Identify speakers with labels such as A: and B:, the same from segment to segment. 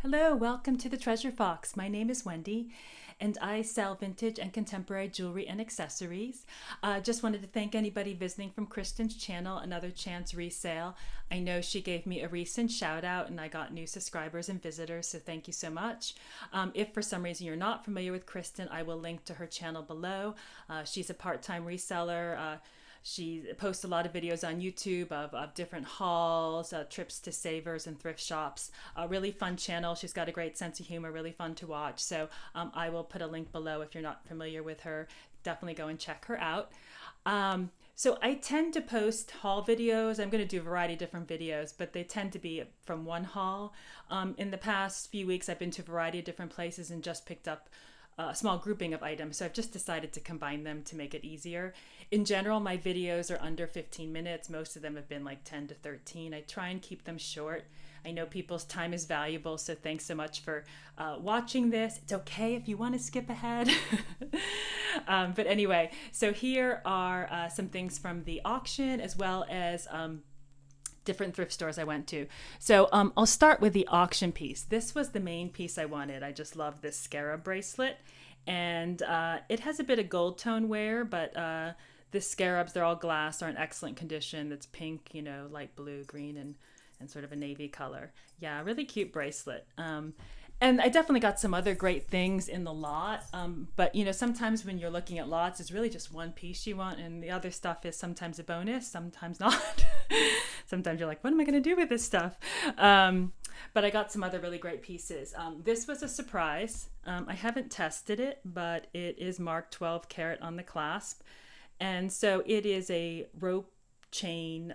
A: Hello, welcome to the Treasure Fox. My name is Wendy, and I sell vintage and contemporary jewelry and accessories. Just wanted to thank anybody visiting from Kristen's channel, Another Chance Resale. I know she gave me a recent shout out, and I got new subscribers and visitors, so thank you so much. If for some reason you're not familiar with Kristen, I will link to her channel below. She's a part-time reseller. She posts a lot of videos on YouTube of different hauls, trips to savers and thrift shops. A really fun channel. She's got a great sense of humor, really fun to watch. So I will put a link below if you're not familiar with her. Definitely go and check her out. So I tend to post haul videos. I'm going to do a variety of different videos, but they tend to be from one haul. In the past few weeks, I've been to a variety of different places and just picked up a small grouping of items, so I've just decided to combine them to make it easier. In general, my videos are under 15 minutes. Most of them have been like 10 to 13. I try and keep them short. I know people's time is valuable, so thanks so much for watching this. It's okay if you want to skip ahead. But anyway, so here are some things from the auction as well as different thrift stores I went to. So I'll start with the auction piece. This was the main piece I wanted. I just love this scarab bracelet. And it has a bit of gold tone wear, but the scarabs, they're all glass, are in excellent condition. It's pink, light blue, green, and sort of a navy color. Yeah, really cute bracelet. And I definitely got some other great things in the lot. But, sometimes when you're looking at lots, it's really just one piece you want. And the other stuff is sometimes a bonus, sometimes not. Sometimes you're like, what am I going to do with this stuff? But I got some other really great pieces. This was a surprise. I haven't tested it, but it is marked 12 karat on the clasp. And so it is a rope chain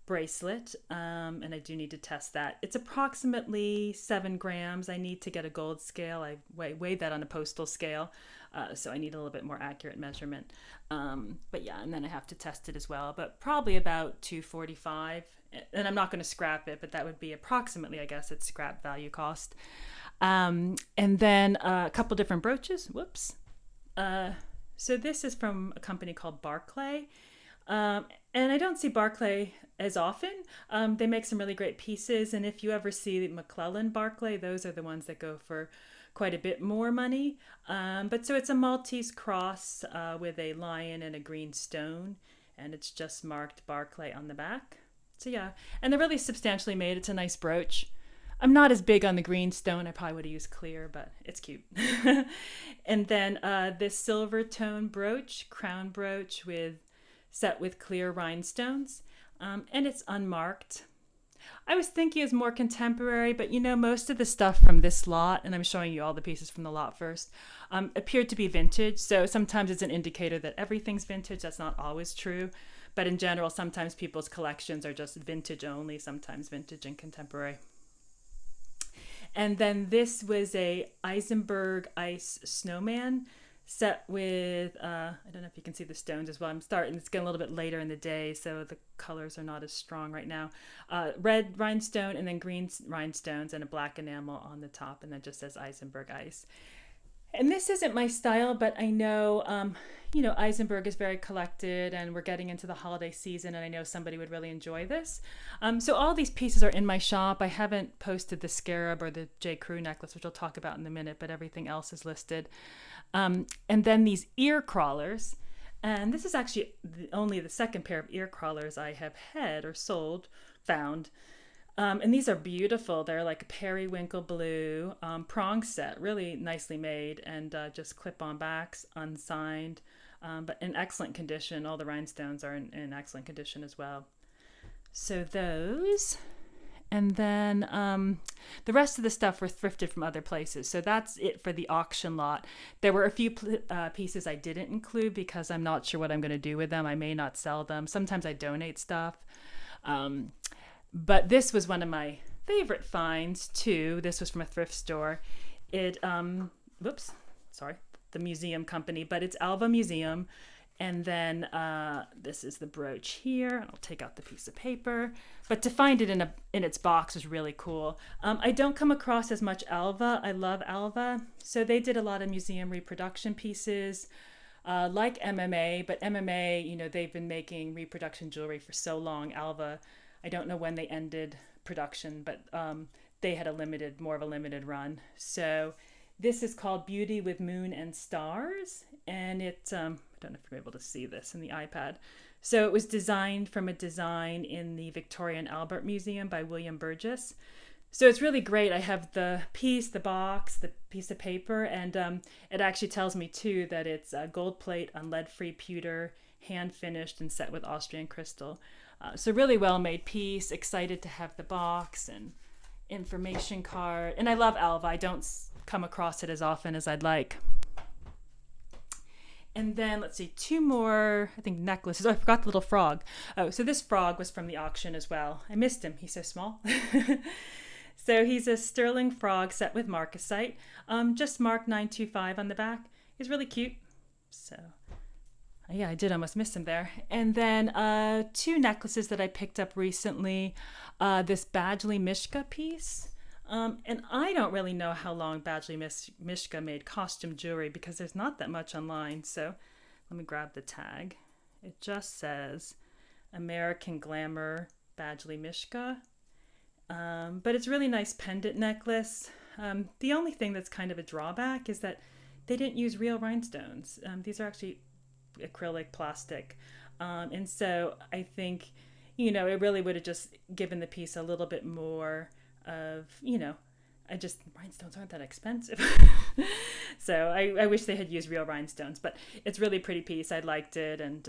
A: bracelet, and I do need to test that. It's approximately 7 grams. I need to get a gold scale. I weighed that on a postal scale, so I need a little bit more accurate measurement. But yeah, and then I have to test it as well, but probably about 245. And I'm not going to scrap it, but that would be approximately, I guess, its scrap value cost. And then a couple different brooches. Whoops. So this is from a company called Barclay. And I don't see Barclay as often. They make some really great pieces. And if you ever see McClellan Barclay, those are the ones that go for quite a bit more money. But so it's a Maltese cross with a lion and a green stone. And it's just marked Barclay on the back. So yeah, and they're really substantially made. It's a nice brooch. I'm not as big on the green stone. I probably would have used clear, but it's cute. And then this silver tone brooch, crown brooch set with clear rhinestones, and it's unmarked. I was thinking it's more contemporary, but most of the stuff from this lot, and I'm showing you all the pieces from the lot first, appeared to be vintage. So sometimes it's an indicator that everything's vintage. That's not always true. But in general, sometimes people's collections are just vintage only, sometimes vintage and contemporary. And then this was a Eisenberg ice snowman set with, I don't know if you can see the stones as well. It's getting a little bit later in the day, so the colors are not as strong right now. Red rhinestone and then green rhinestones and a black enamel on the top, and then just says Eisenberg ice. And this isn't my style, but I know, Eisenberg is very collected, and we're getting into the holiday season, and I know somebody would really enjoy this. So all these pieces are in my shop. I haven't posted the scarab or the J. Crew necklace, which I'll talk about in a minute, but everything else is listed. And then these ear crawlers, and this is actually only the second pair of ear crawlers I have had or found. And these are beautiful. They're like a periwinkle blue prong set, really nicely made, and just clip-on backs, unsigned, but in excellent condition. All the rhinestones are in excellent condition as well. So those, and then the rest of the stuff were thrifted from other places. So that's it for the auction lot. There were a few pieces I didn't include because I'm not sure what I'm going to do with them. I may not sell them. Sometimes I donate stuff. But this was one of my favorite finds too. This was from a thrift store. The museum company, but it's Alva Museum. And then this is the brooch here. I'll take out the piece of paper. But to find it in its box was really cool. I don't come across as much Alva. I love Alva. So they did a lot of museum reproduction pieces. Like MMA, but MMA, they've been making reproduction jewelry for so long. Alva, I don't know when they ended production, but they had more of a limited run. So this is called Beauty with Moon and Stars, and I don't know if you're able to see this in the iPad. So it was designed from a design in the Victoria and Albert Museum by William Burgess. So it's really great. I have the piece, the box, the piece of paper, and it actually tells me too that it's a gold plate on lead-free pewter, hand finished and set with Austrian crystal. So really well made piece. Excited to have the box and information card. And I love Alva. I don't come across it as often as I'd like. And then let's see, two more, I think, necklaces. Oh, I forgot the little frog. Oh, so this frog was from the auction as well. I missed him. He's so small. So he's a sterling frog set with marcasite, just marked 925 on the back. He's really cute. So yeah, I did almost miss him there. And then two necklaces that I picked up recently. This Badgley Mischka piece. And I don't really know how long Badgley Mischka made costume jewelry because there's not that much online. So let me grab the tag. It just says American Glamour Badgley Mischka. But it's a really nice pendant necklace. The only thing that's kind of a drawback is that they didn't use real rhinestones. These are actually acrylic plastic. And so I think, it really would have just given the piece a little bit more of, rhinestones aren't that expensive. So I wish they had used real rhinestones, but it's a really pretty piece. I liked it and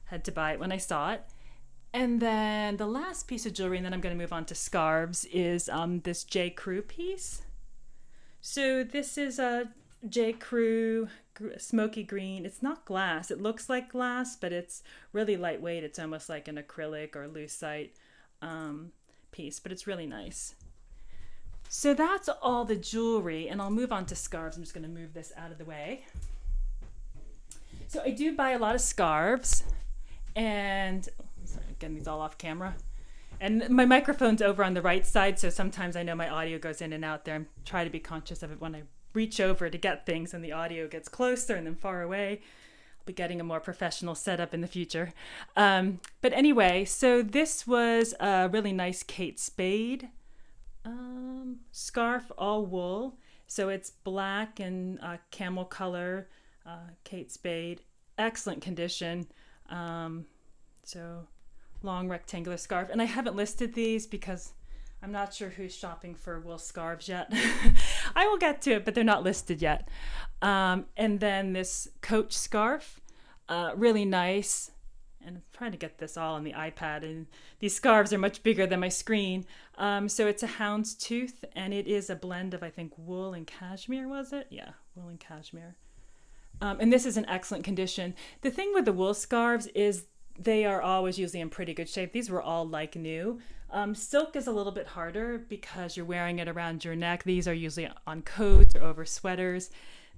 A: had to buy it when I saw it. And then the last piece of jewelry, and then I'm going to move on to scarves, is this J. Crew piece. So this is a J. Crew smoky green. It's not glass. It looks like glass, but it's really lightweight. It's almost like an acrylic or lucite piece, but it's really nice. So that's all the jewelry, and I'll move on to scarves. I'm just going to move this out of the way. So I do buy a lot of scarves, and sorry, getting these all off camera. And my microphone's over on the right side, so sometimes I know my audio goes in and out there. I'm trying to be conscious of it when I reach over to get things and the audio gets closer and then far away. I'll be getting a more professional setup in the future. But anyway, so this was a really nice Kate Spade scarf, all wool. So it's black and camel color, Kate Spade, excellent condition. So long rectangular scarf. And I haven't listed these because I'm not sure who's shopping for wool scarves yet. I will get to it, but they're not listed yet. And then this Coach scarf, really nice. And I'm trying to get this all on the iPad, and these scarves are much bigger than my screen. So it's a houndstooth, and it is a blend of, I think, wool and cashmere, was it? Yeah, wool and cashmere. And this is in excellent condition. The thing with the wool scarves is they are always usually in pretty good shape. These were all like new. Silk is a little bit harder because you're wearing it around your neck. These are usually on coats or over sweaters,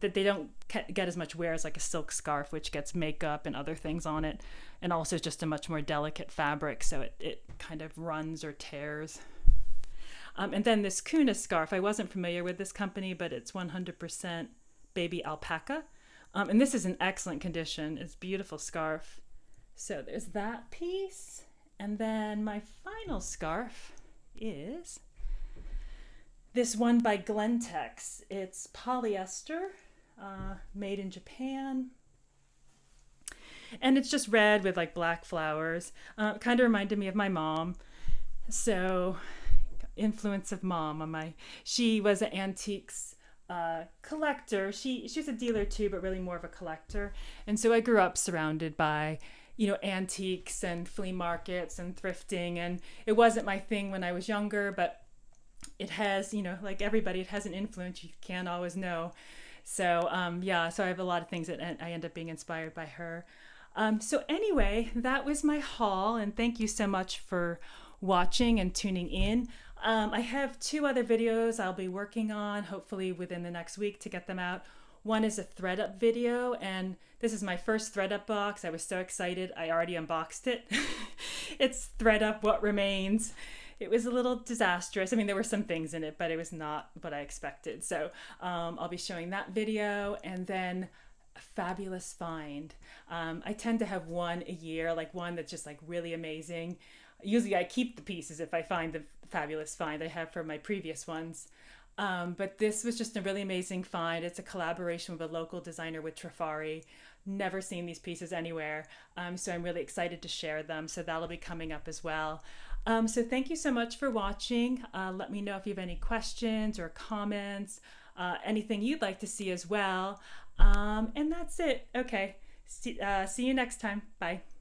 A: that they don't get as much wear as like a silk scarf, which gets makeup and other things on it, and also just a much more delicate fabric, so it kind of runs or tears. And then this Kuna scarf, I wasn't familiar with this company, but it's 100% baby alpaca. And this is in excellent condition. It's a beautiful scarf. So there's that piece. And then my final scarf is this one by Glentex. It's polyester, made in Japan. And it's just red with like black flowers. Kind of reminded me of my mom. So influence of mom on she was an antiques collector. She's a dealer too, but really more of a collector. And so I grew up surrounded by, antiques and flea markets and thrifting. And it wasn't my thing when I was younger, but it has, like everybody, it has an influence. You can't always know. So, so I have a lot of things that I end up being inspired by her. So anyway, that was my haul, and thank you so much for watching and tuning in. I have 2 other videos I'll be working on, hopefully within the next week, to get them out. One is a thread up video, and this is my first thread up box. I was so excited. I already unboxed it. It's thread up what remains. It was a little disastrous. I mean, there were some things in it, but it was not what I expected. So I'll be showing that video, and then a fabulous find. I tend to have one a year, like one that's just like really amazing. Usually I keep the pieces if I find fabulous find I have from my previous ones. But this was just a really amazing find. It's a collaboration with a local designer with Trifari. Never seen these pieces anywhere. So I'm really excited to share them. So that'll be coming up as well. So thank you so much for watching. Let me know if you have any questions or comments, anything you'd like to see as well. And that's it. Okay. See you next time. Bye.